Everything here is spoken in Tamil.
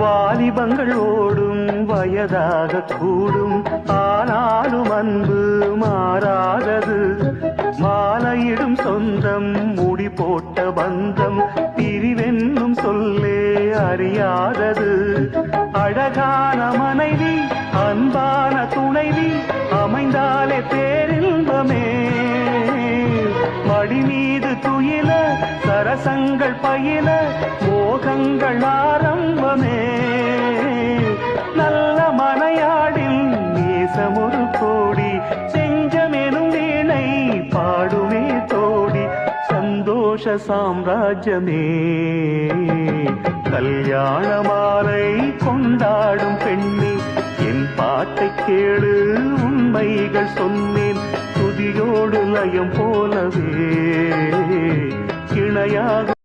வாலிபங்கள் ஓடும் வயதாக கூடும், ஆனாலும் அன்பு மாறாதது. மாலையிடும் சொந்தம், முடி போட்ட பந்தம், பிரிவென்னும் சொல்லே அறியாதது. அழகான மனைவி, அன்பான துணைவி அமைந்தாலே பேரின்பமே. மடி மீது துயில சரசங்கள் பயில மோகங்கள் ஆரம்பமே. நல்ல மனையாடில் நேசமொரு கோடி, செஞ்சமெனும் வீணை பாடுமே தோடி. சந்தோஷ சாம்ராஜ்யமே கல்யாண மாலை கொண்டாடும் பெண்ணே, என் பாட்டை கேளு உண்மைகள் சொன்னேன். துதியோடு லயம் போலவே இணையாக